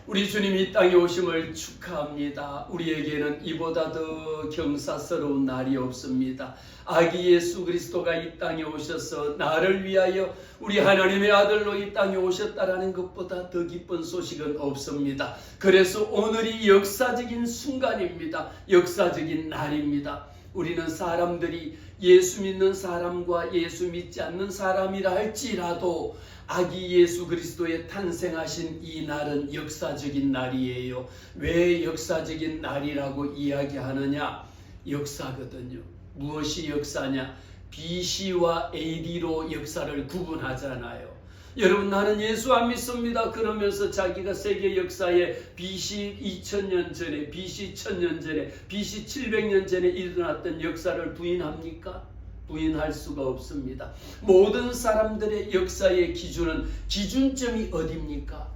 우리 주님이 이 땅에 오심을 축하합니다. 우리에게는 이보다 더 경사스러운 날이 없습니다. 아기 예수 그리스도가 이 땅에 오셔서 나를 위하여 우리 하나님의 아들로 이 땅에 오셨다라는 것보다 더 기쁜 소식은 없습니다. 그래서 오늘이 역사적인 순간입니다. 역사적인 날입니다. 우리는 사람들이 예수 믿는 사람과 예수 믿지 않는 사람이라 할지라도 아기 예수 그리스도의 탄생하신 이 날은 역사적인 날이에요. 왜 역사적인 날이라고 이야기하느냐? 역사거든요. 무엇이 역사냐? BC와 AD로 역사를 구분하잖아요. 여러분, 나는 예수 안 믿습니다 그러면서 자기가 세계 역사에 BC 2000년 전에, BC 1000년 전에, BC 700년 전에 일어났던 역사를 부인합니까? 부인할 수가 없습니다. 모든 사람들의 역사의 기준은, 기준점이 어디입니까?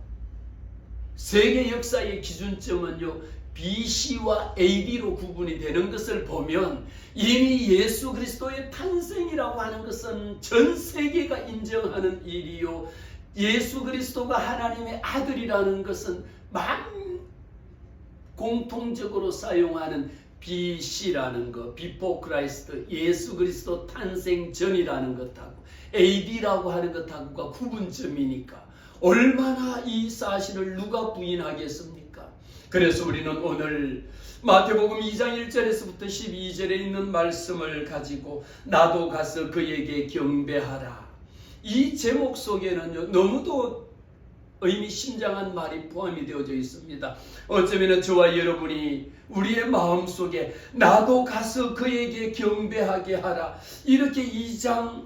세계 역사의 기준점은요, BC와 AD로 구분이 되는 것을 보면 이미 예수 그리스도의 탄생이라고 하는 것은 전 세계가 인정하는 일이요, 예수 그리스도가 하나님의 아들이라는 것은 공통적으로 사용하는 BC라는 것, Before Christ, 예수 그리스도 탄생 전이라는 것하고 AD라고 하는 것하고가 구분점이니까 얼마나 이 사실을 누가 부인하겠습니까? 그래서 우리는 오늘 마태복음 2장 1절에서부터 12절에 있는 말씀을 가지고 나도 가서 그에게 경배하라. 이 제목 속에는요, 너무도 의미심장한 말이 포함이 되어져 있습니다. 어쩌면 저와 여러분이 우리의 마음속에 나도 가서 그에게 경배하게 하라, 이렇게 2장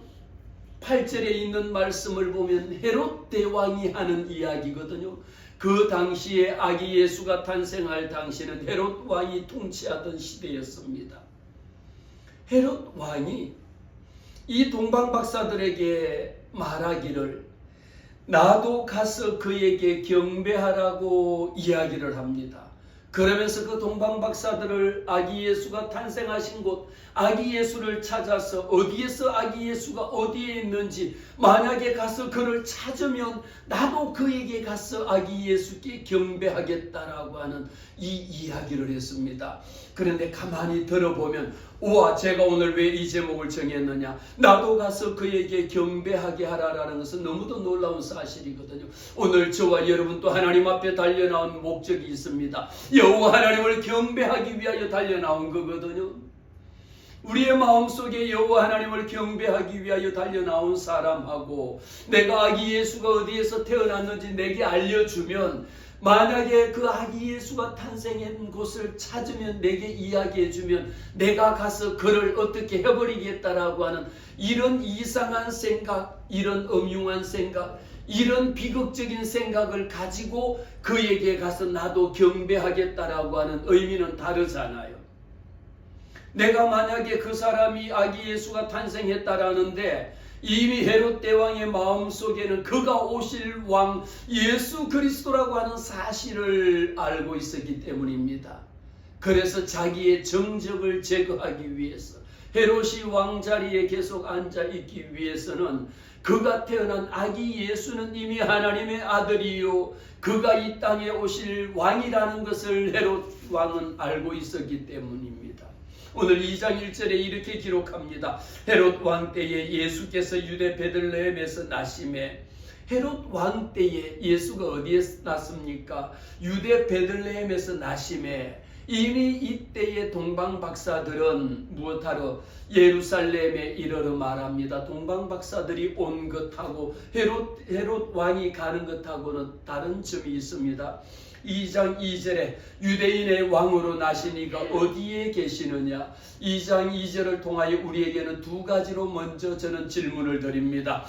8절에 있는 말씀을 보면 헤롯 대왕이 하는 이야기거든요. 그 당시에 아기 예수가 탄생할 당시는 헤롯 왕이 통치하던 시대였습니다. 헤롯 왕이 이 동방 박사들에게 말하기를 나도 가서 그에게 경배하라고 이야기를 합니다. 그러면서 그 동방 박사들을 아기 예수가 탄생하신 곳, 아기 예수를 찾아서 어디에서 아기 예수가 어디에 있는지, 만약에 가서 그를 찾으면 나도 그에게 가서 아기 예수께 경배하겠다라고 하는 이 이야기를 했습니다. 그런데 가만히 들어보면, 우와, 제가 오늘 왜 이 제목을 정했느냐, 나도 가서 그에게 경배하게 하라라는 것은 너무도 놀라운 사실이거든요. 오늘 저와 여러분 또 하나님 앞에 달려나온 목적이 있습니다. 여호와 하나님을 경배하기 위하여 달려나온 거거든요. 우리의 마음속에 여호와 하나님을 경배하기 위하여 달려나온 사람하고 내가 아기 예수가 어디에서 태어났는지 내게 알려주면, 만약에 그 아기 예수가 탄생한 곳을 찾으면 내게 이야기해주면 내가 가서 그를 어떻게 해버리겠다라고 하는 이런 이상한 생각, 이런 음흉한 생각, 이런 비극적인 생각을 가지고 그에게 가서 나도 경배하겠다라고 하는 의미는 다르잖아요. 내가 만약에 그 사람이 아기 예수가 탄생했다라는데 이미 헤롯 대왕의 마음속에는 그가 오실 왕 예수 그리스도라고 하는 사실을 알고 있었기 때문입니다. 그래서 자기의 정적을 제거하기 위해서, 헤롯이 왕자리에 계속 앉아있기 위해서는 그가 태어난 아기 예수는 이미 하나님의 아들이요, 그가 이 땅에 오실 왕이라는 것을 헤롯 왕은 알고 있었기 때문입니다. 오늘 2장 1절에 이렇게 기록합니다. 헤롯 왕 때에 예수께서 유대 베들레헴에서 나심에, 헤롯 왕 때에 예수가 어디에서 났습니까? 유대 베들레헴에서 나심에, 이미 이때의 동방 박사들은 무엇하러 예루살렘에 이르러 말합니다. 동방 박사들이 온 것하고 헤롯 왕이 가는 것하고는 다른 점이 있습니다. 2장 2절에 유대인의 왕으로 나시니가 어디에 계시느냐, 2장 2절을 통하여 우리에게는 두 가지로 먼저 저는 질문을 드립니다.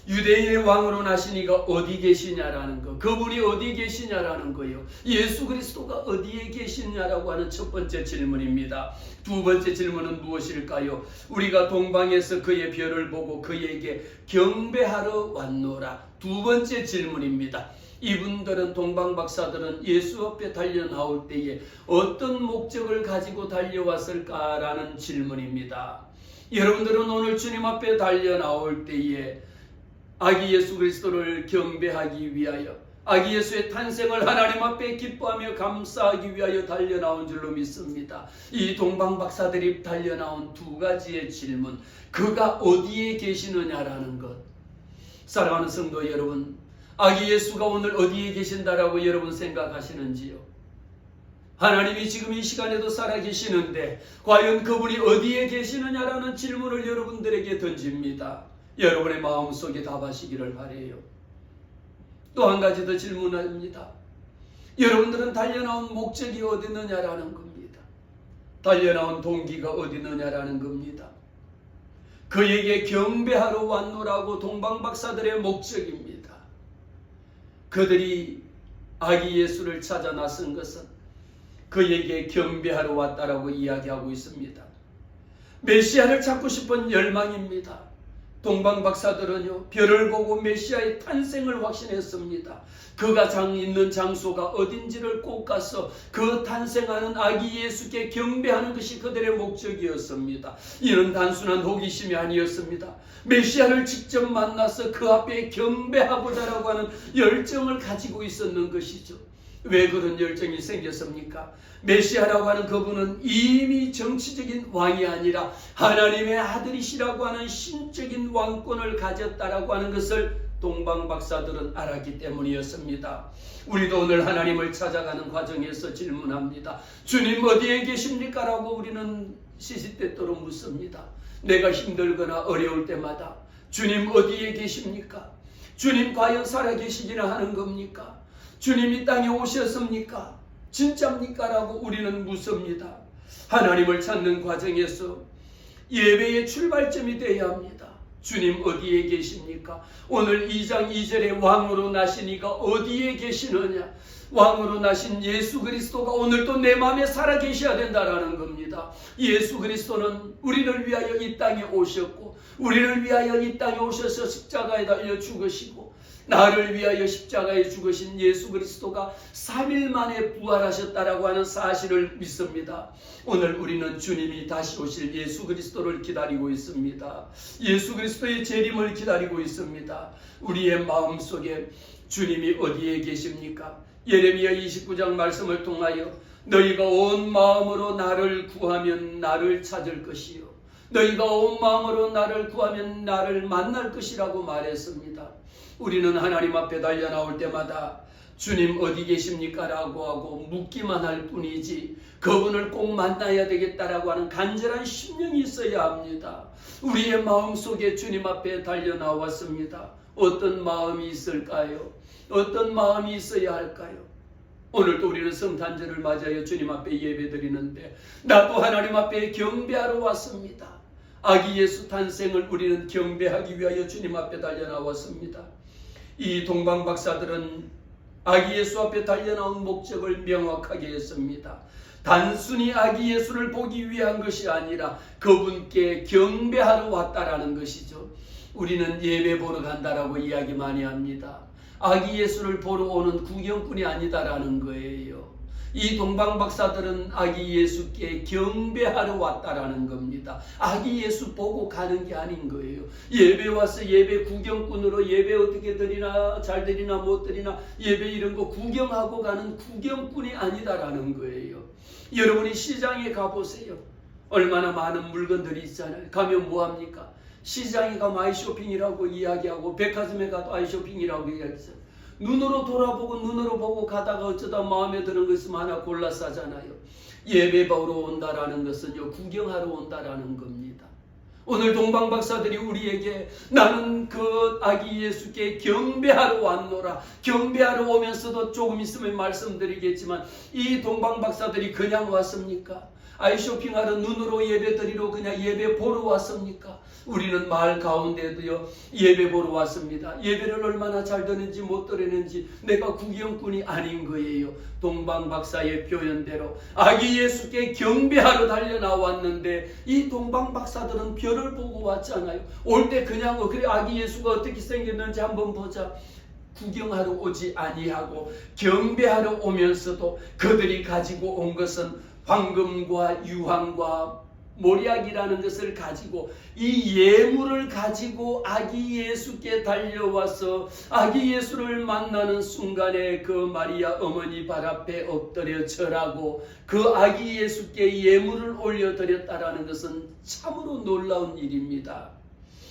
유대인의 왕으로 나시니가 어디 계시냐라는 거, 그분이 어디 계시냐라는 거요. 예수 그리스도가 어디에 계시냐라고 하는 첫 번째 질문입니다. 두 번째 질문은 무엇일까요? 우리가 동방에서 그의 별을 보고 그에게 경배하러 왔노라. 두 번째 질문입니다. 이분들은, 동방 박사들은 예수 앞에 달려 나올 때에 어떤 목적을 가지고 달려왔을까라는 질문입니다. 여러분들은 오늘 주님 앞에 달려 나올 때에 아기 예수 그리스도를 경배하기 위하여, 아기 예수의 탄생을 하나님 앞에 기뻐하며 감사하기 위하여 달려나온 줄로 믿습니다. 이 동방박사들이 달려나온 두 가지의 질문, 그가 어디에 계시느냐라는 것. 사랑하는 성도 여러분, 아기 예수가 오늘 어디에 계신다라고 여러분 생각하시는지요? 하나님이 지금 이 시간에도 살아계시는데 과연 그분이 어디에 계시느냐라는 질문을 여러분들에게 던집니다. 여러분의 마음속에 답하시기를 바라요. 또 한 가지 더 질문합니다. 여러분들은 달려나온 목적이 어디 있느냐라는 겁니다. 달려나온 동기가 어디 있느냐라는 겁니다. 그에게 경배하러 왔노라고 동방박사들의 목적입니다. 그들이 아기 예수를 찾아 나선 것은 그에게 경배하러 왔다라고 이야기하고 있습니다. 메시아를 찾고 싶은 열망입니다. 동방박사들은요, 별을 보고 메시아의 탄생을 확신했습니다. 그가 있는 장소가 어딘지를 꼭 가서 그 탄생하는 아기 예수께 경배하는 것이 그들의 목적이었습니다. 이는 단순한 호기심이 아니었습니다. 메시아를 직접 만나서 그 앞에 경배하고자라고 하는 열정을 가지고 있었는 것이죠. 왜 그런 열정이 생겼습니까? 메시아라고 하는 그분은 이미 정치적인 왕이 아니라 하나님의 아들이시라고 하는 신적인 왕권을 가졌다라고 하는 것을 동방박사들은 알았기 때문이었습니다. 우리도 오늘 하나님을 찾아가는 과정에서 질문합니다. 주님 어디에 계십니까? 라고 우리는 시시때때로 묻습니다. 내가 힘들거나 어려울 때마다 주님 어디에 계십니까? 주님 과연 살아계시기나 하는 겁니까? 주님 이 땅에 오셨습니까? 진짜입니까? 라고 우리는 묻습니다. 하나님을 찾는 과정에서 예배의 출발점이 되어야 합니다. 주님 어디에 계십니까? 오늘 2장 2절에 왕으로 나신 이가 어디에 계시느냐? 왕으로 나신 예수 그리스도가 오늘도 내 마음에 살아 계셔야 된다라는 겁니다. 예수 그리스도는 우리를 위하여 이 땅에 오셨고 우리를 위하여 이 땅에 오셔서 십자가에 달려 죽으시고 나를 위하여 십자가에 죽으신 예수 그리스도가 3일 만에 부활하셨다라고 하는 사실을 믿습니다. 오늘 우리는 주님이 다시 오실 예수 그리스도를 기다리고 있습니다. 예수 그리스도의 재림을 기다리고 있습니다. 우리의 마음속에 주님이 어디에 계십니까? 예레미야 29장 말씀을 통하여 너희가 온 마음으로 나를 구하면 나를 찾을 것이요 너희가 온 마음으로 나를 구하면 나를 만날 것이라고 말했습니다. 우리는 하나님 앞에 달려나올 때마다 주님 어디 계십니까? 라고 하고 묻기만 할 뿐이지 그분을 꼭 만나야 되겠다라고 하는 간절한 심령이 있어야 합니다. 우리의 마음속에 주님 앞에 달려나왔습니다. 어떤 마음이 있을까요? 어떤 마음이 있어야 할까요? 오늘도 우리는 성탄절을 맞이하여 주님 앞에 예배드리는데 나도 하나님 앞에 경배하러 왔습니다. 아기 예수 탄생을 우리는 경배하기 위하여 주님 앞에 달려나왔습니다. 이 동방박사들은 아기 예수 앞에 달려나온 목적을 명확하게 했습니다. 단순히 아기 예수를 보기 위한 것이 아니라 그분께 경배하러 왔다라는 것이죠. 우리는 예배 보러 간다라고 이야기 많이 합니다. 아기 예수를 보러 오는 구경꾼이 아니다라는 거예요. 이 동방박사들은 아기 예수께 경배하러 왔다라는 겁니다. 아기 예수 보고 가는 게 아닌 거예요. 예배 와서 예배 구경꾼으로 예배 어떻게 드리나 잘 드리나 못 드리나 예배 이런 거 구경하고 가는 구경꾼이 아니다라는 거예요. 여러분이 시장에 가보세요. 얼마나 많은 물건들이 있잖아요. 가면 뭐합니까? 시장에 가면 아이쇼핑이라고 이야기하고 백화점에 가도 아이쇼핑이라고 이야기하잖아요. 눈으로 돌아보고 눈으로 보고 가다가 어쩌다 마음에 드는 거 있으면 하나 골라 싸잖아요. 예배 보러 온다라는 것은요 구경하러 온다라는 겁니다. 오늘 동방박사들이 우리에게 나는 그 아기 예수께 경배하러 왔노라. 경배하러 오면서도 조금 있으면 말씀드리겠지만 이 동방박사들이 그냥 왔습니까? 아이쇼핑하러 눈으로 예배드리러 그냥 예배 보러 왔습니까? 우리는 마을 가운데도요 예배 보러 왔습니다. 예배를 얼마나 잘 드는지 못 드리는지 내가 구경꾼이 아닌 거예요. 동방박사의 표현대로 아기 예수께 경배하러 달려나왔는데 이 동방박사들은 별을 보고 왔잖아요. 올 때 그냥 그래 아기 예수가 어떻게 생겼는지 한번 보자. 구경하러 오지 아니하고 경배하러 오면서도 그들이 가지고 온 것은 황금과 유황과 모략이라는 것을 가지고 이 예물을 가지고 아기 예수께 달려와서 아기 예수를 만나는 순간에 그 마리아 어머니 발 앞에 엎드려 절하고 그 아기 예수께 예물을 올려드렸다라는 것은 참으로 놀라운 일입니다.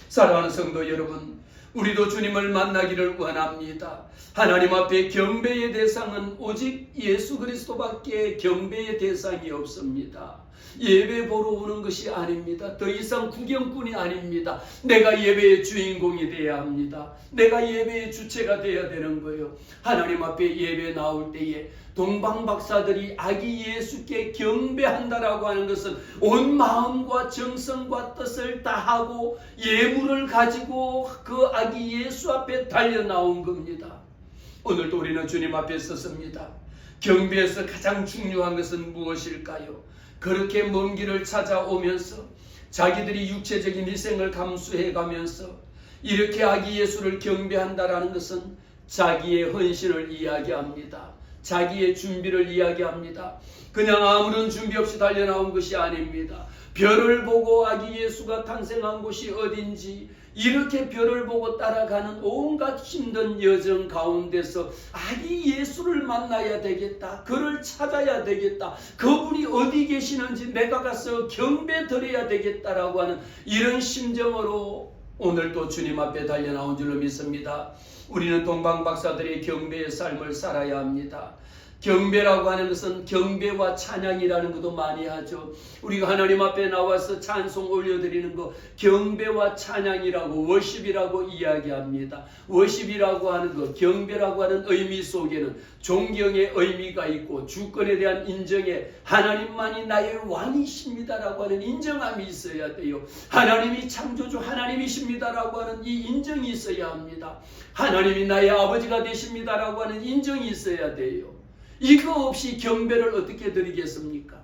사랑하는 성도 여러분, 우리도 주님을 만나기를 원합니다. 하나님 앞에 경배의 대상은 오직 예수 그리스도밖에 경배의 대상이 없습니다. 예배 보러 오는 것이 아닙니다. 더 이상 구경꾼이 아닙니다. 내가 예배의 주인공이 되어야 합니다. 내가 예배의 주체가 되어야 되는 거예요. 하나님 앞에 예배 나올 때에 동방박사들이 아기 예수께 경배한다라고 하는 것은 온 마음과 정성과 뜻을 다하고 예물을 가지고 그 아기 예수 앞에 달려 나온 겁니다. 오늘도 우리는 주님 앞에 섰습니다. 경배에서 가장 중요한 것은 무엇일까요? 그렇게 먼 길을 찾아오면서 자기들이 육체적인 희생을 감수해가면서 이렇게 아기 예수를 경배한다라는 것은 자기의 헌신을 이야기합니다. 자기의 준비를 이야기합니다. 그냥 아무런 준비 없이 달려나온 것이 아닙니다. 별을 보고 아기 예수가 탄생한 곳이 어딘지 이렇게 별을 보고 따라가는 온갖 힘든 여정 가운데서 아기 예수를 만나야 되겠다. 그를 찾아야 되겠다. 그분이 어디 계시는지 내가 가서 경배 드려야 되겠다라고 하는 이런 심정으로 오늘도 주님 앞에 달려나온 줄로 믿습니다. 우리는 동방박사들의 경배의 삶을 살아야 합니다. 경배라고 하는 것은 경배와 찬양이라는 것도 많이 하죠. 우리가 하나님 앞에 나와서 찬송 올려드리는 거 경배와 찬양이라고 워십이라고 이야기합니다. 워십이라고 하는 것, 경배라고 하는 의미 속에는 존경의 의미가 있고 주권에 대한 인정에 하나님만이 나의 왕이십니다라고 하는 인정함이 있어야 돼요. 하나님이 창조주 하나님이십니다라고 하는 이 인정이 있어야 합니다. 하나님이 나의 아버지가 되십니다라고 하는 인정이 있어야 돼요. 이거 없이 경배를 어떻게 드리겠습니까?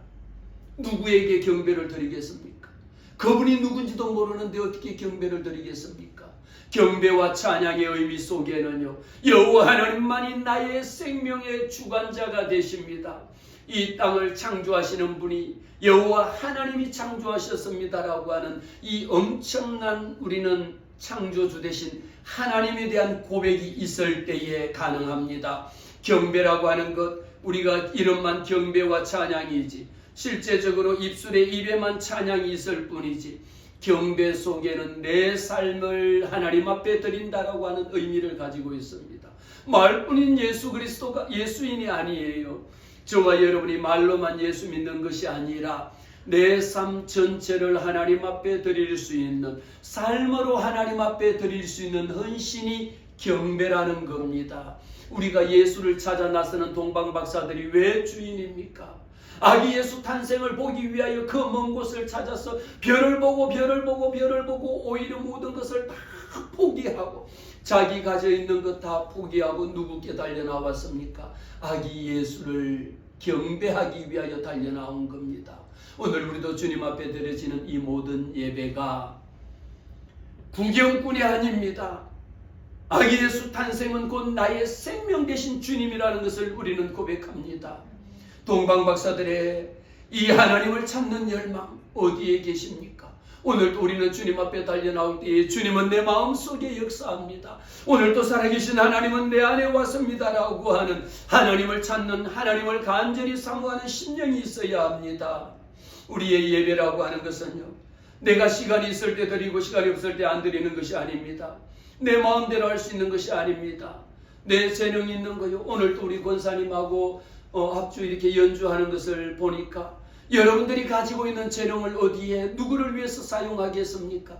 누구에게 경배를 드리겠습니까? 그분이 누군지도 모르는데 어떻게 경배를 드리겠습니까? 경배와 찬양의 의미 속에는요, 여호와 하나님만이 나의 생명의 주관자가 되십니다. 이 땅을 창조하시는 분이 여호와 하나님이 창조하셨습니다라고 하는 이 엄청난 우리는 창조주 대신 하나님에 대한 고백이 있을 때에 가능합니다. 경배라고 하는 것, 우리가 이름만 경배와 찬양이지 실제적으로 입에만 찬양이 있을 뿐이지 경배 속에는 내 삶을 하나님 앞에 드린다라고 하는 의미를 가지고 있습니다. 말뿐인 예수 그리스도가 예수인이 아니에요. 저와 여러분이 말로만 예수 믿는 것이 아니라 내 삶 전체를 하나님 앞에 드릴 수 있는, 삶으로 하나님 앞에 드릴 수 있는 헌신이 경배라는 겁니다. 우리가 예수를 찾아 나서는 동방박사들이 왜 주인입니까? 아기 예수 탄생을 보기 위하여 그 먼 곳을 찾아서 별을 보고 오히려 모든 것을 다 포기하고 자기 가져 있는 것 다 포기하고 누구께 달려나왔습니까? 아기 예수를 경배하기 위하여 달려나온 겁니다. 오늘 우리도 주님 앞에 드려지는 이 모든 예배가 구경꾼이 아닙니다. 아기 예수 탄생은 곧 나의 생명 되신 주님이라는 것을 우리는 고백합니다. 동방박사들의 이 하나님을 찾는 열망 어디에 계십니까? 오늘도 우리는 주님 앞에 달려나올 때에 주님은 내 마음속에 역사합니다. 오늘도 살아계신 하나님은 내 안에 왔습니다라고 하는 하나님을 찾는, 하나님을 간절히 사모하는 심령이 있어야 합니다. 우리의 예배라고 하는 것은요, 내가 시간이 있을 때 드리고 시간이 없을 때 안 드리는 것이 아닙니다. 내 마음대로 할 수 있는 것이 아닙니다. 내 재능이 있는 거요. 오늘도 우리 권사님하고 합주 이렇게 연주하는 것을 보니까 여러분들이 가지고 있는 재능을 어디에 누구를 위해서 사용하겠습니까?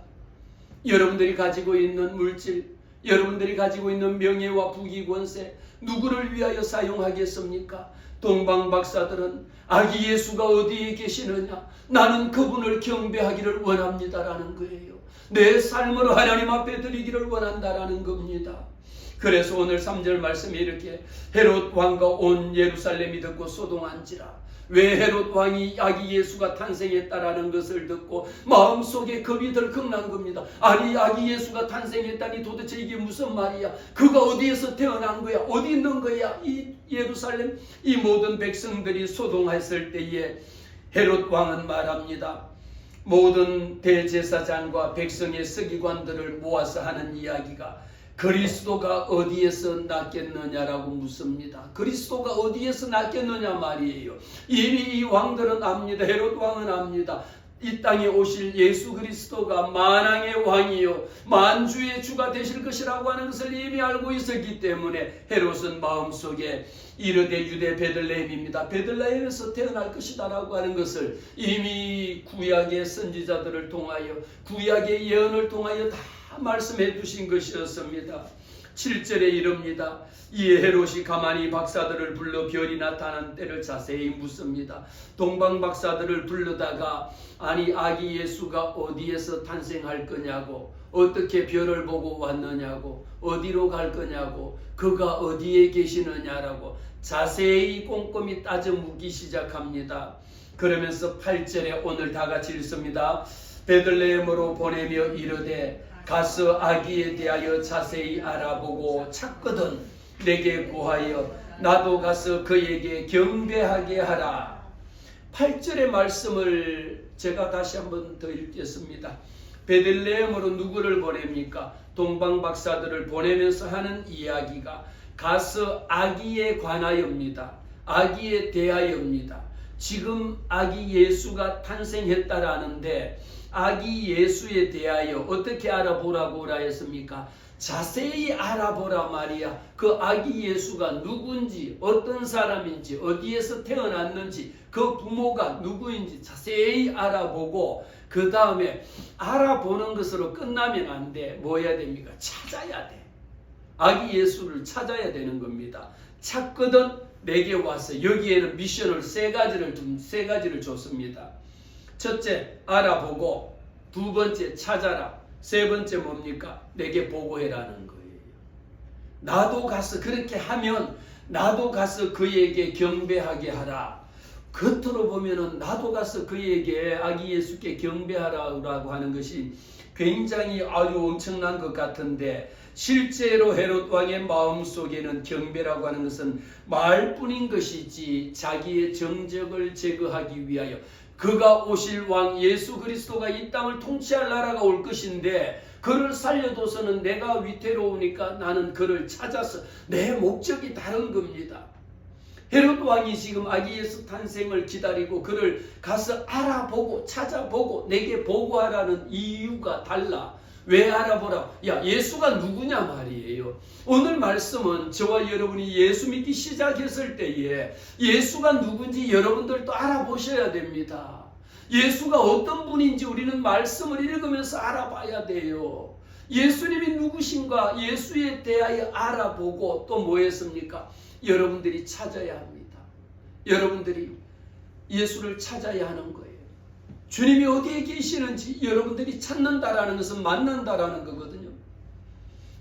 여러분들이 가지고 있는 물질, 여러분들이 가지고 있는 명예와 부귀 권세 누구를 위하여 사용하겠습니까? 동방박사들은 아기 예수가 어디에 계시느냐, 나는 그분을 경배하기를 원합니다라는 거예요. 내 삶으로 하나님 앞에 드리기를 원한다라는 겁니다. 그래서 오늘 3절 말씀에 이렇게 헤롯 왕과 온 예루살렘이 듣고 소동한지라. 왜 헤롯 왕이 아기 예수가 탄생했다라는 것을 듣고 마음속에 겁이 덜컥난 겁니다. 아니, 아기 예수가 탄생했다니 도대체 이게 무슨 말이야? 그가 어디에서 태어난 거야? 어디 있는 거야? 이 예루살렘, 이 모든 백성들이 소동했을 때에 헤롯 왕은 말합니다. 모든 대제사장과 백성의 서기관들을 모아서 하는 이야기가 그리스도가 어디에서 낫겠느냐라고 묻습니다. 그리스도가 어디에서 낫겠느냐 말이에요. 이미 이 왕들은 압니다. 헤롯 왕은 압니다. 이 땅에 오실 예수 그리스도가 만왕의 왕이요 만주의 주가 되실 것이라고 하는 것을 이미 알고 있었기 때문에 헤롯은 마음속에 이르되 유대 베들레헴입니다. 베들레헴에서 태어날 것이다 라고 하는 것을 이미 구약의 선지자들을 통하여 구약의 예언을 통하여 다 말씀해 두신 것이었습니다. 7절에 이릅니다. 이에 헤롯이 가만히 박사들을 불러 별이 나타난 때를 자세히 묻습니다. 동방 박사들을 불러다가 아니 아기 예수가 어디에서 탄생할 거냐고, 어떻게 별을 보고 왔느냐고, 어디로 갈 거냐고, 그가 어디에 계시느냐라고 자세히 꼼꼼히 따져 묻기 시작합니다. 그러면서 8절에 오늘 다 같이 읽습니다. 베들레헴으로 보내며 이르되 가서 아기에 대하여 자세히 알아보고 찾거든 내게 구하여 나도 가서 그에게 경배하게 하라. 8절의 말씀을 제가 다시 한번 더 읽겠습니다. 베들레헴으로 누구를 보냅니까? 동방 박사들을 보내면서 하는 이야기가 가서 아기에 관하여입니다. 아기에 대하여입니다. 지금 아기 예수가 탄생했다라는데 아기 예수에 대하여 어떻게 알아보라고 했습니까? 자세히 알아보라 말이야. 그 아기 예수가 누군지, 어떤 사람인지, 어디에서 태어났는지, 그 부모가 누구인지 자세히 알아보고 그 다음에 알아보는 것으로 끝나면 안 돼. 뭐 해야 됩니까? 찾아야 돼. 아기 예수를 찾아야 되는 겁니다. 찾거든 내게 와서. 여기에는 미션을 세 가지를 줬습니다. 첫째, 알아보고. 두 번째, 찾아라. 세 번째 뭡니까? 내게 보고해라는 거예요. 나도 가서 그렇게 하면 나도 가서 그에게 경배하게 하라. 겉으로 보면은 나도 가서 그에게 아기 예수께 경배하라고 하는 것이 굉장히 아주 엄청난 것 같은데 실제로 헤롯 왕의 마음속에는 경배라고 하는 것은 말뿐인 것이지 자기의 정적을 제거하기 위하여 그가 오실 왕 예수 그리스도가 이 땅을 통치할 나라가 올 것인데 그를 살려둬서는 내가 위태로우니까 나는 그를 찾아서 내 목적이 다른 겁니다. 헤롯 왕이 지금 아기 예수 탄생을 기다리고 그를 가서 알아보고 찾아보고 내게 보고하라는 이유가 달라. 왜 알아보라? 야, 예수가 누구냐 말이에요. 오늘 말씀은 저와 여러분이 예수 믿기 시작했을 때에 예수가 누군지 여러분들도 알아보셔야 됩니다. 예수가 어떤 분인지 우리는 말씀을 읽으면서 알아봐야 돼요. 예수님이 누구신가 예수에 대하여 알아보고 또 뭐 했습니까? 여러분들이 찾아야 합니다. 여러분들이 예수를 찾아야 하는 거예요. 주님이 어디에 계시는지 여러분들이 찾는다라는 것은 만난다라는 거거든요.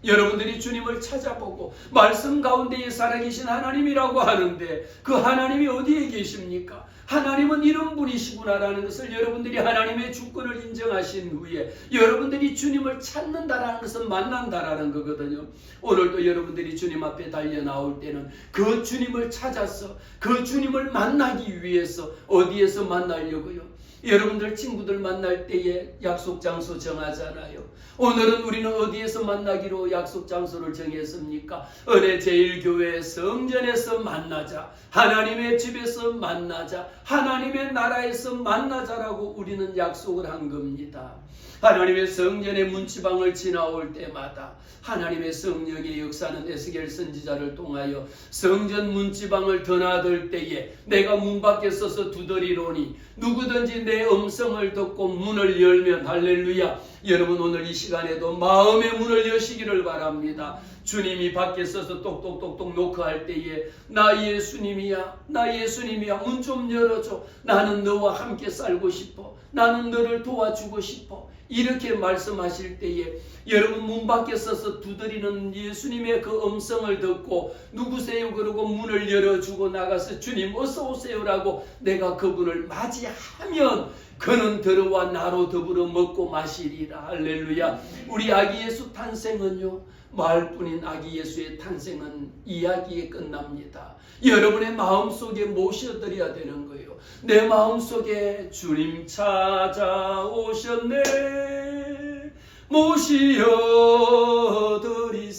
여러분들이 주님을 찾아보고 말씀 가운데에 살아계신 하나님이라고 하는데 그 하나님이 어디에 계십니까? 하나님은 이런 분이시구나라는 것을 여러분들이 하나님의 주권을 인정하신 후에 여러분들이 주님을 찾는다라는 것은 만난다라는 거거든요. 오늘도 여러분들이 주님 앞에 달려 나올 때는 그 주님을 찾아서 그 주님을 만나기 위해서 어디에서 만나려고요? 여러분들 친구들 만날 때에 약속 장소 정하잖아요. 오늘은 우리는 어디에서 만나기로 약속 장소를 정했습니까? 은혜 제일교회 성전에서 만나자. 하나님의 집에서 만나자. 하나님의 나라에서 만나자라고 우리는 약속을 한 겁니다. 하나님의 성전의 문지방을 지나올 때마다 하나님의 성령의 역사는 에스겔 선지자를 통하여 성전 문지방을 드나들 때에 내가 문 밖에 서서 두드리노니 누구든지 내 음성을 듣고 문을 열면 할렐루야. 여러분 오늘 이 시간에도 마음의 문을 여시기를 바랍니다. 주님이 밖에 서서 똑똑똑똑 노크할 때에 나 예수님이야, 나 예수님이야, 문 좀 열어줘. 나는 너와 함께 살고 싶어. 나는 너를 도와주고 싶어. 이렇게 말씀하실 때에 여러분 문 밖에 서서 두드리는 예수님의 그 음성을 듣고 누구세요? 그러고 문을 열어주고 나가서 주님 어서 오세요라고 내가 그분을 맞이하면 그는 들어와 나로 더불어 먹고 마시리라. 할렐루야. 우리 아기 예수 탄생은요 말뿐인 아기 예수의 탄생은 이야기에 끝납니다. 여러분의 마음속에 모셔드려야 되는 거예요. 내 마음속에 주님 찾아오셨네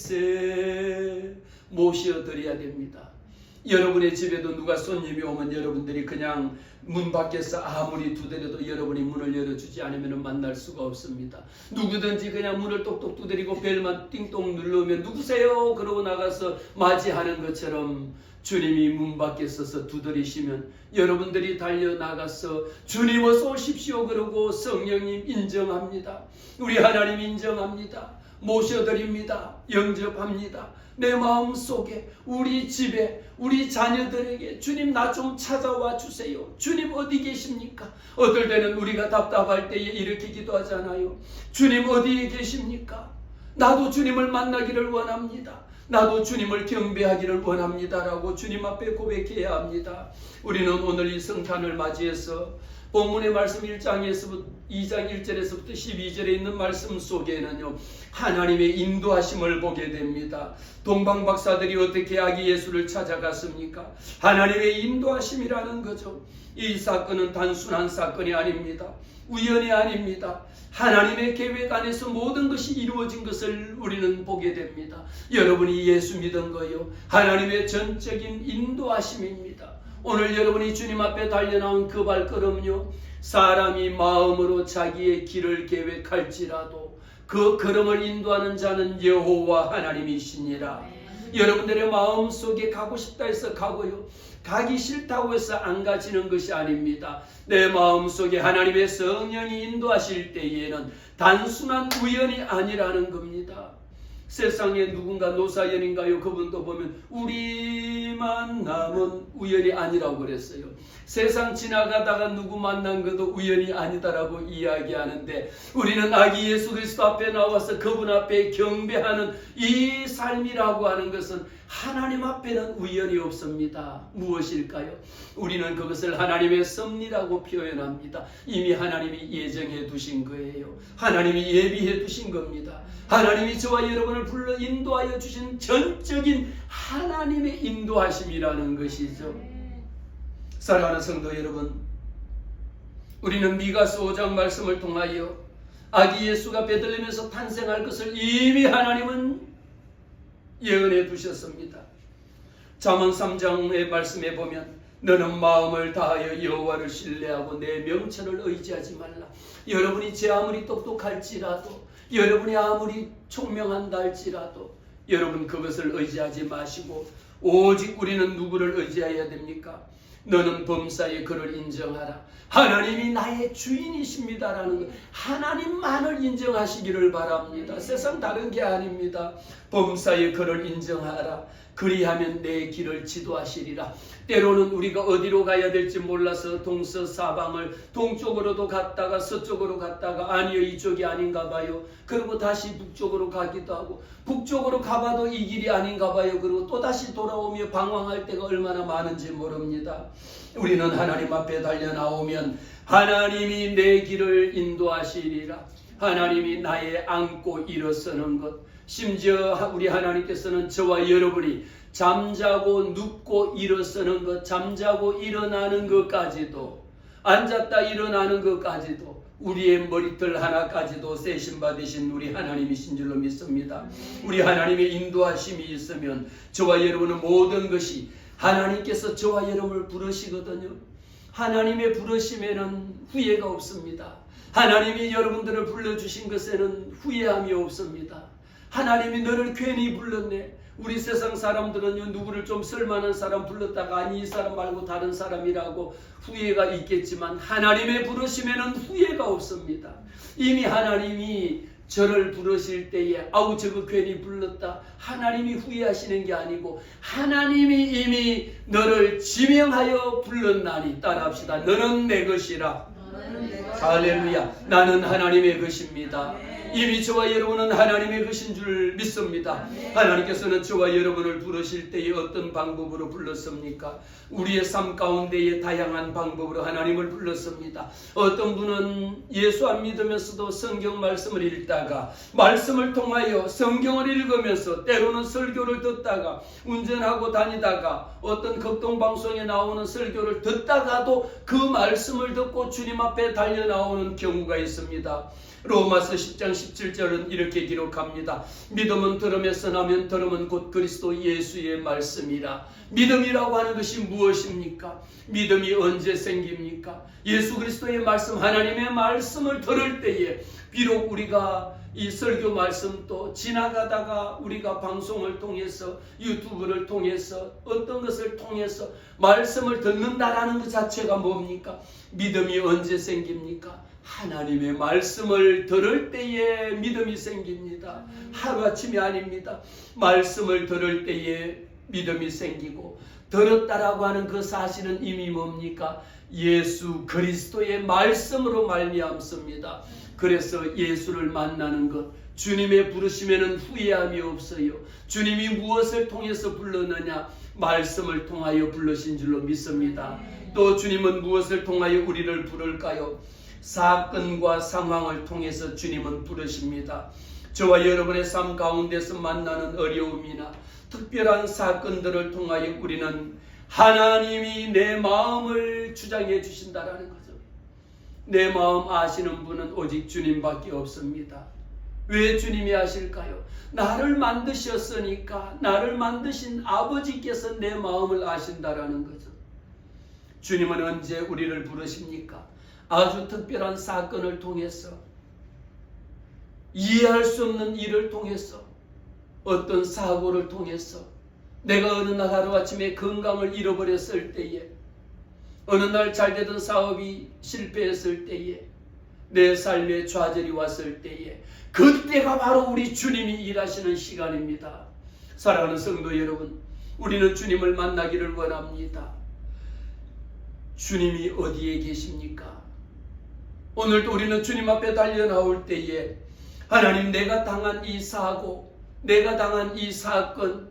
모시어드리세. 모시어드려야 됩니다. 여러분의 집에도 누가 손님이 오면 여러분들이 그냥 문 밖에서 아무리 두드려도 여러분이 문을 열어주지 않으면 만날 수가 없습니다. 누구든지 그냥 문을 똑똑 두드리고 벨만 띵동 누르면 누구세요? 그러고 나가서 맞이하는 것처럼 주님이 문 밖에 서서 두드리시면 여러분들이 달려나가서 주님 어서 오십시오 그러고 성령님 인정합니다. 우리 하나님 인정합니다. 모셔드립니다. 영접합니다. 내 마음속에 우리 집에 우리 자녀들에게 주님 나 좀 찾아와 주세요. 주님 어디 계십니까? 어떨 때는 우리가 답답할 때에 이렇게 기도하잖아요. 주님 어디에 계십니까? 나도 주님을 만나기를 원합니다. 나도 주님을 경배하기를 원합니다라고 주님 앞에 고백해야 합니다. 우리는 오늘 이 성탄을 맞이해서 본문의 말씀 1장에서 2장 1절에서부터 12절에 있는 말씀 속에는요 하나님의 인도하심을 보게 됩니다. 동방 박사들이 어떻게 아기 예수를 찾아갔습니까? 하나님의 인도하심이라는 거죠. 이 사건은 단순한 사건이 아닙니다. 우연이 아닙니다. 하나님의 계획 안에서 모든 것이 이루어진 것을 우리는 보게 됩니다. 여러분이 예수 믿은 거요 하나님의 전적인 인도하심입니다. 오늘 여러분이 주님 앞에 달려나온 그 발걸음요 사람이 마음으로 자기의 길을 계획할지라도 그 걸음을 인도하는 자는 여호와 하나님이시니라. 여러분들의 마음속에 가고 싶다 해서 가고요 가기 싫다고 해서 안 가지는 것이 아닙니다. 내 마음속에 하나님의 성령이 인도하실 때에는 단순한 우연이 아니라는 겁니다. 세상에 누군가 노사연인가요? 그분도 보면 우리 만남은 우연이 아니라고 그랬어요. 세상 지나가다가 누구 만난 것도 우연이 아니다라고 이야기하는데 우리는 아기 예수 그리스도 앞에 나와서 그분 앞에 경배하는 이 삶이라고 하는 것은 하나님 앞에는 우연이 없습니다. 무엇일까요? 우리는 그것을 하나님의 섭리라고 표현합니다. 이미 하나님이 예정해 두신 거예요. 하나님이 예비해 두신 겁니다. 하나님이 저와 여러분을 불러 인도하여 주신 전적인 하나님의 인도하심이라는 것이죠. 사랑하는 성도 여러분, 우리는 미가서 5장 말씀을 통하여 아기 예수가 베들레헴에서 탄생할 것을 이미 하나님은 예언해 두셨습니다. 잠언 3장의 말씀에 보면 너는 마음을 다하여 여호와를 신뢰하고 내 명철을 의지하지 말라. 여러분이 제 아무리 똑똑할지라도 여러분이 아무리 총명한다 할지라도 여러분 그것을 의지하지 마시고 오직 우리는 누구를 의지해야 됩니까? 너는 범사의 그를 인정하라. 하나님이 나의 주인이십니다라는 것. 하나님만을 인정하시기를 바랍니다. 세상 다른 게 아닙니다. 범사의 그를 인정하라. 그리하면 내 길을 지도하시리라. 때로는 우리가 어디로 가야 될지 몰라서 동서사방을 동쪽으로도 갔다가 서쪽으로 갔다가 아니요 이쪽이 아닌가 봐요. 그리고 다시 북쪽으로 가기도 하고 북쪽으로 가봐도 이 길이 아닌가 봐요. 그리고 또다시 돌아오며 방황할 때가 얼마나 많은지 모릅니다. 우리는 하나님 앞에 달려나오면 하나님이 내 길을 인도하시리라. 하나님이 나의 안고 일어서는 것. 심지어 우리 하나님께서는 저와 여러분이 잠자고 눕고 일어서는 것, 잠자고 일어나는 것까지도, 앉았다 일어나는 것까지도 우리의 머리털 하나까지도 세심받으신 우리 하나님이신 줄로 믿습니다. 우리 하나님의 인도하심이 있으면 저와 여러분은 모든 것이 하나님께서 저와 여러분을 부르시거든요. 하나님의 부르심에는 후회가 없습니다. 하나님이 여러분들을 불러주신 것에는 후회함이 없습니다. 하나님이 너를 괜히 불렀네. 우리 세상 사람들은요 누구를 좀 쓸만한 사람 불렀다가 아니 이 사람 말고 다른 사람이라고 후회가 있겠지만 하나님의 부르심에는 후회가 없습니다. 이미 하나님이 저를 부르실 때에 아우 저거 괜히 불렀다 하나님이 후회하시는 게 아니고 하나님이 이미 너를 지명하여 불렀나니 따라합시다. 너는 내 것이라. 할렐루야. 나는 하나님의 것입니다. 이미 저와 여러분은 하나님의 것인 줄 믿습니다. 하나님께서는 저와 여러분을 부르실 때에 어떤 방법으로 불렀습니까? 우리의 삶 가운데에 다양한 방법으로 하나님을 불렀습니다. 어떤 분은 예수 안 믿으면서도 성경 말씀을 읽다가, 말씀을 통하여 성경을 읽으면서 때로는 설교를 듣다가, 운전하고 다니다가 어떤 극동방송에 나오는 설교를 듣다가도 그 말씀을 듣고 주님 앞에 달려 나오는 경우가 있습니다. 로마서 10장 17절은 이렇게 기록합니다. 믿음은 들음에서 나면 들음은 곧 그리스도 예수의 말씀이라. 믿음이라고 하는 것이 무엇입니까? 믿음이 언제 생깁니까? 예수 그리스도의 말씀, 하나님의 말씀을 들을 때에 비록 우리가 이 설교 말씀도 지나가다가 우리가 방송을 통해서, 유튜브를 통해서, 어떤 것을 통해서 말씀을 듣는다라는 것 자체가 뭡니까? 믿음이 언제 생깁니까? 하나님의 말씀을 들을 때에 믿음이 생깁니다. 하루아침이 아닙니다. 말씀을 들을 때에 믿음이 생기고, 들었다라고 하는 그 사실은 이미 뭡니까? 예수 그리스도의 말씀으로 말미암습니다. 그래서 예수를 만나는 것, 주님의 부르심에는 후회함이 없어요. 주님이 무엇을 통해서 불렀느냐? 말씀을 통하여 부르신 줄로 믿습니다. 또 주님은 무엇을 통하여 우리를 부를까요? 사건과 상황을 통해서 주님은 부르십니다. 저와 여러분의 삶 가운데서 만나는 어려움이나 특별한 사건들을 통하여 우리는 하나님이 내 마음을 주장해 주신다라는 거죠. 내 마음 아시는 분은 오직 주님밖에 없습니다. 왜 주님이 아실까요? 나를 만드셨으니까, 나를 만드신 아버지께서 내 마음을 아신다라는 거죠. 주님은 언제 우리를 부르십니까? 아주 특별한 사건을 통해서, 이해할 수 없는 일을 통해서, 어떤 사고를 통해서, 내가 어느 날 하루아침에 건강을 잃어버렸을 때에, 어느 날 잘되던 사업이 실패했을 때에, 내 삶에 좌절이 왔을 때에, 그때가 바로 우리 주님이 일하시는 시간입니다. 사랑하는 성도 여러분, 우리는 주님을 만나기를 원합니다. 주님이 어디에 계십니까? 오늘도 우리는 주님 앞에 달려 나올 때에, 하나님, 내가 당한 이 사고, 내가 당한 이 사건,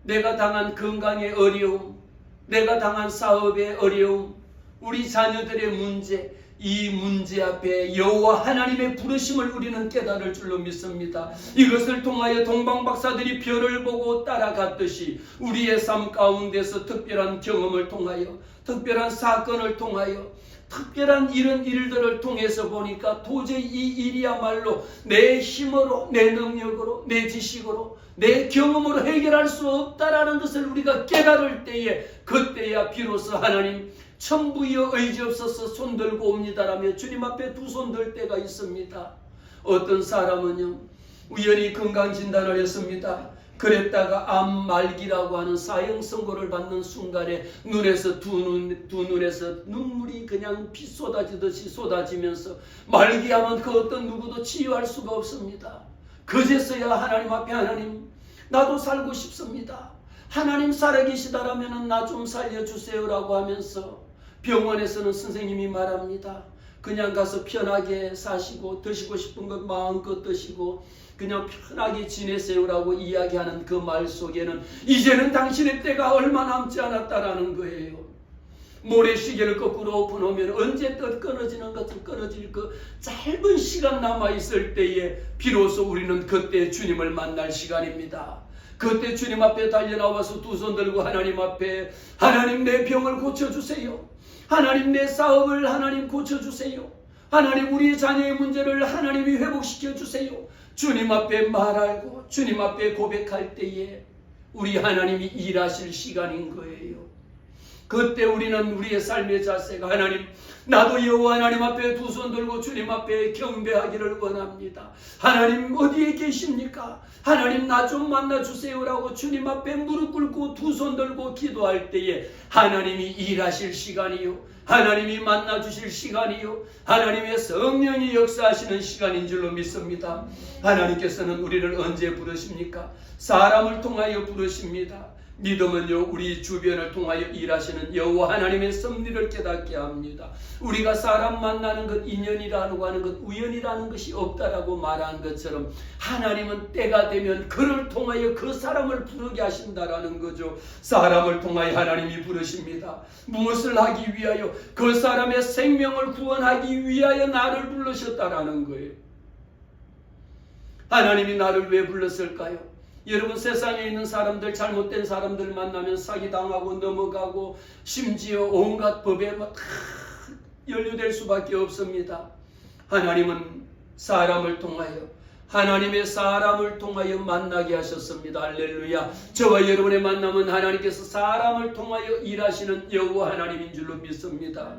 내가 당한 건강의 어려움, 내가 당한 사업의 어려움, 우리 자녀들의 문제, 이 문제 앞에 여호와 하나님의 부르심을 우리는 깨달을 줄로 믿습니다. 이것을 통하여 동방박사들이 별을 보고 따라갔듯이 우리의 삶 가운데서 특별한 경험을 통하여, 특별한 사건을 통하여, 특별한 이런 일들을 통해서 보니까 도저히 이 일이야말로 내 힘으로, 내 능력으로, 내 지식으로, 내 경험으로 해결할 수 없다라는 것을 우리가 깨달을 때에, 그때야 비로소 하나님, 천부여 의지없어서 손들고 옵니다라며 주님 앞에 두 손 들 때가 있습니다. 어떤 사람은요, 우연히 건강진단을 했습니다. 그랬다가 암 말기라고 하는 사형 선고를 받는 순간에 눈에서 두 눈에서 눈물이 그냥 피 쏟아지듯이 쏟아지면서, 말기암은 그 어떤 누구도 치유할 수가 없습니다. 그제서야 하나님 앞에, 하나님, 나도 살고 싶습니다. 하나님 살아계시다라면 나 좀 살려주세요라고 하면서 병원에서는 선생님이 말합니다. 그냥 가서 편하게 사시고 드시고 싶은 것 마음껏 드시고 그냥 편하게 지내세요라고 이야기하는 그 말 속에는 이제는 당신의 때가 얼마 남지 않았다라는 거예요. 모래시계를 거꾸로 엎어놓으면 언제 또 끊어지는 것은 끊어질 그 짧은 시간 남아있을 때에 비로소 우리는 그때 주님을 만날 시간입니다. 그때 주님 앞에 달려나와서 두 손 들고 하나님 앞에, 하나님, 내 병을 고쳐주세요. 하나님, 내 사업을 하나님 고쳐주세요. 하나님, 우리 자녀의 문제를 하나님이 회복시켜주세요. 주님 앞에 말하고 주님 앞에 고백할 때에 우리 하나님이 일하실 시간인 거예요. 그때 우리는 우리의 삶의 자세가, 하나님, 나도 여호와 하나님 앞에 두 손 들고 주님 앞에 경배하기를 원합니다. 하나님, 어디에 계십니까? 하나님, 나 좀 만나주세요라고 주님 앞에 무릎 꿇고 두 손 들고 기도할 때에 하나님이 일하실 시간이요, 하나님이 만나주실 시간이요, 하나님의 성령이 역사하시는 시간인 줄로 믿습니다. 하나님께서는 우리를 언제 부르십니까? 사람을 통하여 부르십니다. 믿음은요, 우리 주변을 통하여 일하시는 여호와 하나님의 섭리를 깨닫게 합니다. 우리가 사람 만나는 것, 인연이라고 하는 것, 우연이라는 것이 없다라고 말한 것처럼 하나님은 때가 되면 그를 통하여 그 사람을 부르게 하신다라는 거죠. 사람을 통하여 하나님이 부르십니다. 무엇을 하기 위하여? 그 사람의 생명을 구원하기 위하여 나를 부르셨다라는 거예요. 하나님이 나를 왜 불렀을까요? 여러분, 세상에 있는 사람들, 잘못된 사람들 만나면 사기당하고 넘어가고 심지어 온갖 법에 다 연루될 수밖에 없습니다. 하나님은 사람을 통하여, 하나님의 사람을 통하여 만나게 하셨습니다. 할렐루야. 저와 여러분의 만남은 하나님께서 사람을 통하여 일하시는 여호와 하나님인 줄로 믿습니다.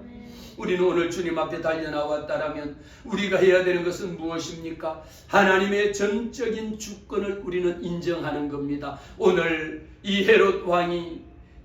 우리는 오늘 주님 앞에 달려나왔다라면 우리가 해야 되는 것은 무엇입니까? 하나님의 전적인 주권을 우리는 인정하는 겁니다. 오늘 이 헤롯 왕이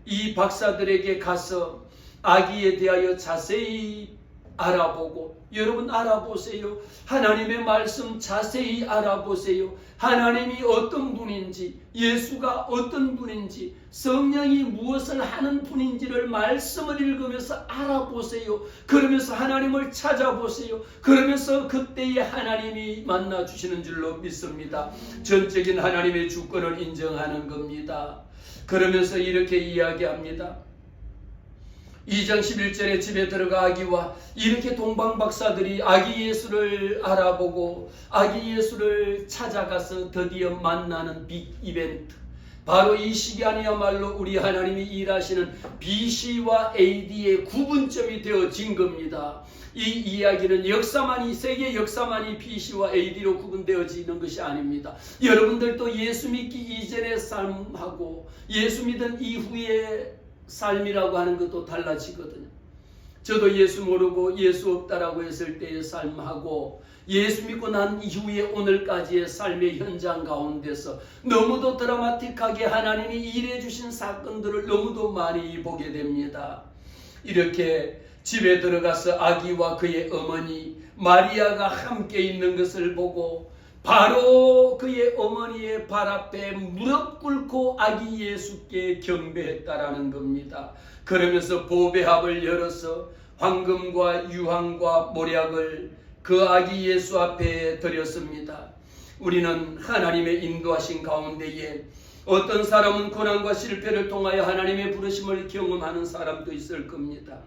이 박사들에게 가서 아기에 대하여 자세히 알아보고, 여러분 알아보세요. 하나님의 말씀 자세히 알아보세요. 하나님이 어떤 분인지, 예수가 어떤 분인지, 성령이 무엇을 하는 분인지를 말씀을 읽으면서 알아보세요. 그러면서 하나님을 찾아보세요. 그러면서 그때에 하나님이 만나주시는 줄로 믿습니다. 전적인 하나님의 주권을 인정하는 겁니다. 그러면서 이렇게 이야기합니다. 2장 11절에 집에 들어가 아기와, 이렇게 동방박사들이 아기 예수를 알아보고 아기 예수를 찾아가서 드디어 만나는 빅 이벤트, 바로 이 시간이야말로 우리 하나님이 일하시는 BC와 AD의 구분점이 되어진 겁니다. 이 이야기는 역사만이, 세계 역사만이 BC와 AD로 구분되어지는 것이 아닙니다. 여러분들도 예수 믿기 이전의 삶하고 예수 믿은 이후의 삶이라고 하는 것도 달라지거든요. 저도 예수 모르고 예수 없다라고 했을 때의 삶하고 예수 믿고 난 이후에 오늘까지의 삶의 현장 가운데서 너무도 드라마틱하게 하나님이 일해 주신 사건들을 너무도 많이 보게 됩니다. 이렇게 집에 들어가서 아기와 그의 어머니 마리아가 함께 있는 것을 보고 바로 그의 어머니의 발 앞에 무릎 꿇고 아기 예수께 경배했다라는 겁니다. 그러면서 보배합을 열어서 황금과 유황과 모략을 그 아기 예수 앞에 드렸습니다. 우리는 하나님의 인도하신 가운데에 어떤 사람은 고난과 실패를 통하여 하나님의 부르심을 경험하는 사람도 있을 겁니다.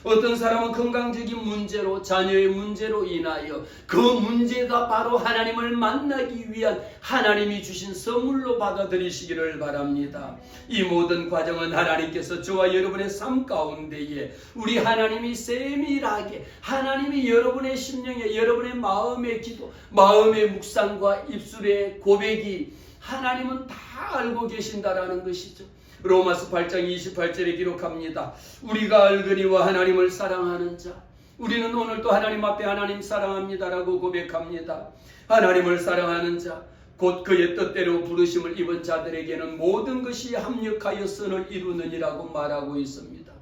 어떤 사람은 건강적인 문제로, 자녀의 문제로 인하여 그 문제가 바로 하나님을 만나기 위한 하나님이 주신 선물로 받아들이시기를 바랍니다. 이 모든 과정은 하나님께서 저와 여러분의 삶 가운데에 우리 하나님이 세밀하게, 하나님이 여러분의 심령에, 여러분의 마음의 기도, 마음의 묵상과 입술의 고백이 하나님은 다 알고 계신다라는 것이죠. 로마서 8장 28절에 기록합니다. 우리가 알거니와 하나님을 사랑하는 자, 우리는 오늘도 하나님 앞에 하나님 사랑합니다라고 고백합니다. 하나님을 사랑하는 자, 곧 그의 뜻대로 부르심을 입은 자들에게는 모든 것이 합력하여 선을 이루느니라고 말하고 있습니다.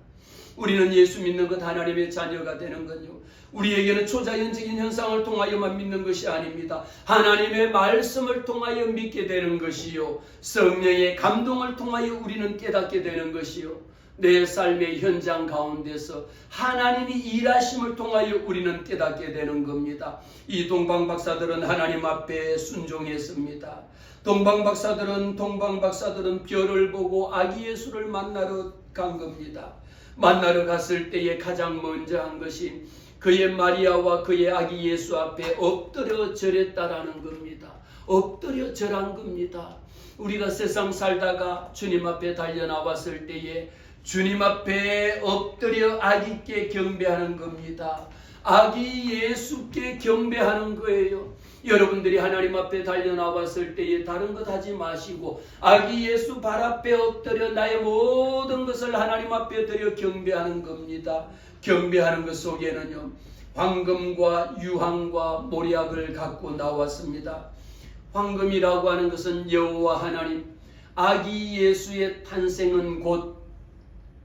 우리는 예수 믿는 것, 하나님의 자녀가 되는 건요, 우리에게는 초자연적인 현상을 통하여만 믿는 것이 아닙니다. 하나님의 말씀을 통하여 믿게 되는 것이요, 성령의 감동을 통하여 우리는 깨닫게 되는 것이요, 내 삶의 현장 가운데서 하나님이 일하심을 통하여 우리는 깨닫게 되는 겁니다. 이 동방박사들은 하나님 앞에 순종했습니다. 동방박사들은 별을 보고 아기 예수를 만나러 간 겁니다. 만나러 갔을 때에 가장 먼저 한 것이 그의 마리아와 그의 아기 예수 앞에 엎드려 절했다라는 겁니다. 엎드려 절한 겁니다. 우리가 세상 살다가 주님 앞에 달려나왔을 때에 주님 앞에 엎드려 아기께 경배하는 겁니다. 아기 예수께 경배하는 거예요. 여러분들이 하나님 앞에 달려나왔을 때에 다른 것 하지 마시고 아기 예수 발 앞에 엎드려 나의 모든 것을 하나님 앞에 드려 경배하는 겁니다. 경배하는 것 속에는요, 황금과 유황과 모략을 갖고 나왔습니다. 황금이라고 하는 것은 여호와 하나님, 아기 예수의 탄생은 곧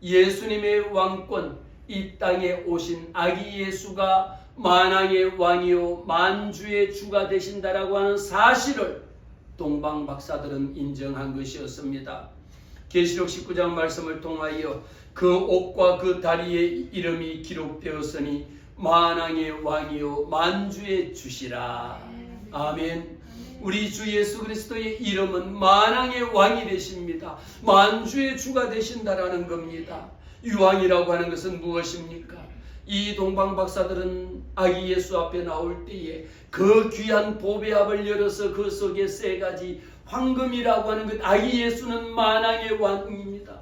예수님의 왕권, 이 땅에 오신 아기 예수가 만왕의 왕이요 만주의 주가 되신다라고 하는 사실을 동방박사들은 인정한 것이었습니다. 계시록 19장 말씀을 통하여 그 옷과 그 다리의 이름이 기록되었으니 만왕의 왕이요 만주의 주시라. 아멘. 우리 주 예수 그리스도의 이름은 만왕의 왕이 되십니다. 만주의 주가 되신다라는 겁니다. 유황이라고 하는 것은 무엇입니까? 이 동방 박사들은 아기 예수 앞에 나올 때에 그 귀한 보배압을 열어서 그 속에 세 가지 황금이라고 하는 것, 아기 예수는 만왕의 왕입니다.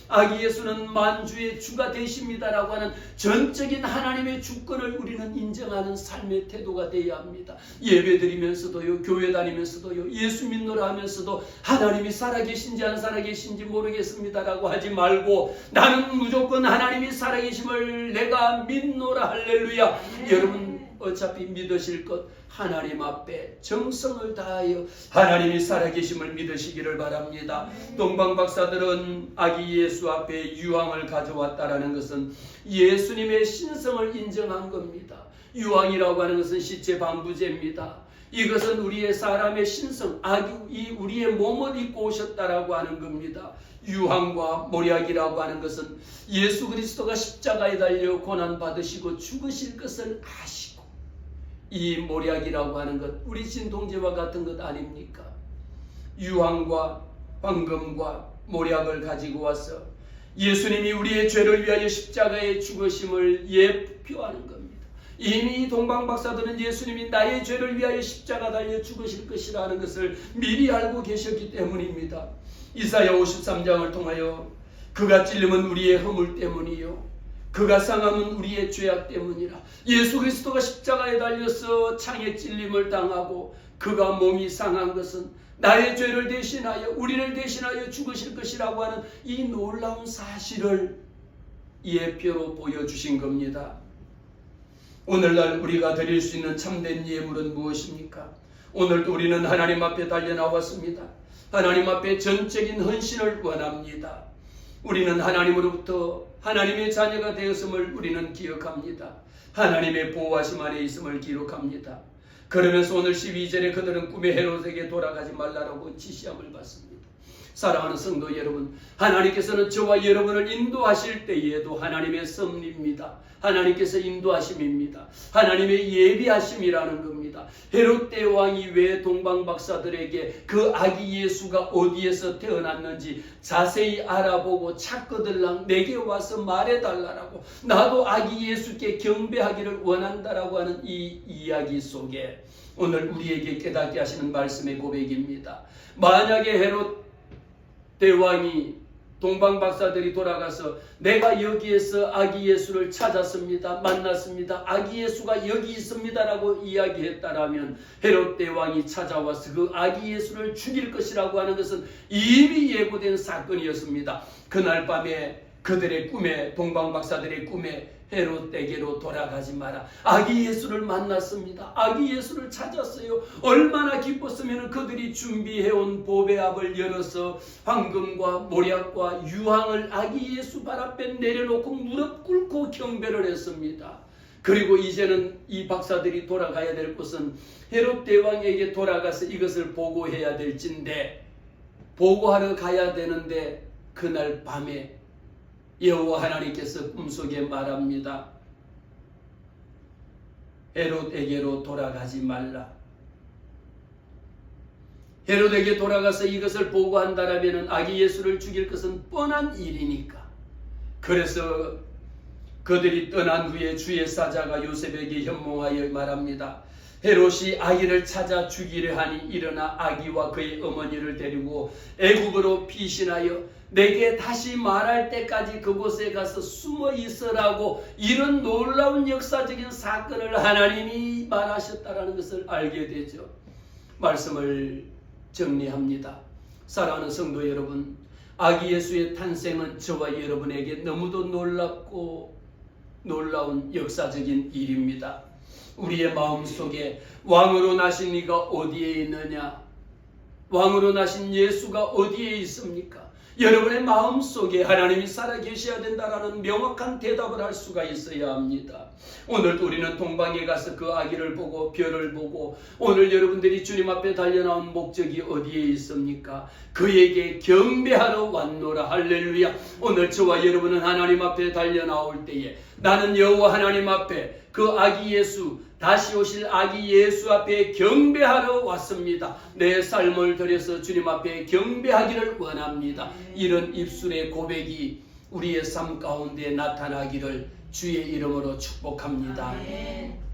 아기 예수는 만주의 주가 되십니다라고 하는 전적인 하나님의 주권을 우리는 인정하는 삶의 태도가 되어야 합니다. 예배드리면서도요, 교회 다니면서도요, 예수 믿노라 하면서도 하나님이 살아계신지 안 살아계신지 모르겠습니다라고 하지 말고 나는 무조건 하나님이 살아계심을 내가 믿노라. 할렐루야. 여러분 어차피 믿으실 것 하나님 앞에 정성을 다하여 하나님이 살아계심을 믿으시기를 바랍니다. 동방 박사들은 아기 예수 앞에 유황을 가져왔다라는 것은 예수님의 신성을 인정한 겁니다. 유황이라고 하는 것은 시체 방부제입니다. 이것은 우리의 사람의 신성, 우리의 몸을 입고 오셨다라고 하는 겁니다. 유황과 모략이라고 하는 것은 예수 그리스도가 십자가에 달려 고난 받으시고 죽으실 것을 아시고, 이 모략이라고 하는 것, 우리 진통제와 같은 것 아닙니까? 유황과 황금과 모략을 가지고 와서 예수님이 우리의 죄를 위하여 십자가에 죽으심을 예표하는 겁니다. 이미 동방 박사들은 예수님이 나의 죄를 위하여 십자가 달려 죽으실 것이라는 것을 미리 알고 계셨기 때문입니다. 이사야 53장을 통하여 그가 찔림은 우리의 허물 때문이요 그가 상함은 우리의 죄악 때문이라. 예수 그리스도가 십자가에 달려서 창에 찔림을 당하고 그가 몸이 상한 것은 나의 죄를 대신하여 우리를 대신하여 죽으실 것이라고 하는 이 놀라운 사실을 예표로 보여주신 겁니다. 오늘날 우리가 드릴 수 있는 참된 예물은 무엇입니까? 오늘도 우리는 하나님 앞에 달려 나왔습니다. 하나님 앞에 전적인 헌신을 원합니다. 우리는 하나님으로부터 하나님의 자녀가 되었음을 우리는 기억합니다. 하나님의 보호하심 안에 있음을 기록합니다. 그러면서 오늘 12절에 그들은 꿈에 헤롯에게 돌아가지 말라라고 지시함을 받습니다. 사랑하는 성도 여러분, 하나님께서는 저와 여러분을 인도하실 때에도 하나님의 섭리입니다. 하나님께서 인도하심입니다. 하나님의 예비하심이라는 겁니다. 헤롯 대왕이 왜 동방 박사들에게 그 아기 예수가 어디에서 태어났는지 자세히 알아보고 찾거들랑 내게 와서 말해달라고, 나도 아기 예수께 경배하기를 원한다라고 하는 이 이야기 속에 오늘 우리에게 깨닫게 하시는 말씀의 고백입니다. 만약에 헤롯 대왕이 동방 박사들이 돌아가서 내가 여기에서 아기 예수를 찾았습니다, 만났습니다, 아기 예수가 여기 있습니다라고 이야기했다라면 헤롯 대왕이 찾아와서 그 아기 예수를 죽일 것이라고 하는 것은 이미 예고된 사건이었습니다. 그날 밤에 그들의 꿈에, 동방 박사들의 꿈에 헤롯에게로 돌아가지 마라. 아기 예수를 만났습니다. 아기 예수를 찾았어요. 얼마나 기뻤으면 그들이 준비해온 보배압을 열어서 황금과 모략과 유황을 아기 예수 발 앞에 내려놓고 무릎 꿇고 경배를 했습니다. 그리고 이제는 이 박사들이 돌아가야 될 곳은 헤롯 대왕에게 돌아가서 이것을 보고해야 될진데, 보고하러 가야 되는데 그날 밤에 여호와 하나님께서 꿈속에 말합니다. 헤롯에게로 돌아가지 말라. 헤롯에게 돌아가서 이것을 보고한다라면 아기 예수를 죽일 것은 뻔한 일이니까. 그래서 그들이 떠난 후에 주의 사자가 요셉에게 현몽하여 말합니다. 헤롯이 아기를 찾아 죽이려 하니 일어나 아기와 그의 어머니를 데리고 애굽으로 피신하여 내게 다시 말할 때까지 그곳에 가서 숨어 있으라고, 이런 놀라운 역사적인 사건을 하나님이 말하셨다라는 것을 알게 되죠. 말씀을 정리합니다. 사랑하는 성도 여러분, 아기 예수의 탄생은 저와 여러분에게 너무도 놀랍고 놀라운 역사적인 일입니다. 우리의 마음속에 왕으로 나신 이가 어디에 있느냐? 왕으로 나신 예수가 어디에 있습니까? 여러분의 마음속에 하나님이 살아계셔야 된다라는 명확한 대답을 할 수가 있어야 합니다. 오늘도 우리는 동방에 가서 그 아기를 보고 별을 보고 오늘 여러분들이 주님 앞에 달려나온 목적이 어디에 있습니까? 그에게 경배하러 왔노라. 할렐루야. 오늘 저와 여러분은 하나님 앞에 달려나올 때에 나는 여호와 하나님 앞에 그 아기 예수, 다시 오실 아기 예수 앞에 경배하러 왔습니다. 내 삶을 들여서 주님 앞에 경배하기를 원합니다. 이런 입술의 고백이 우리의 삶 가운데 나타나기를 주의 이름으로 축복합니다. 아멘.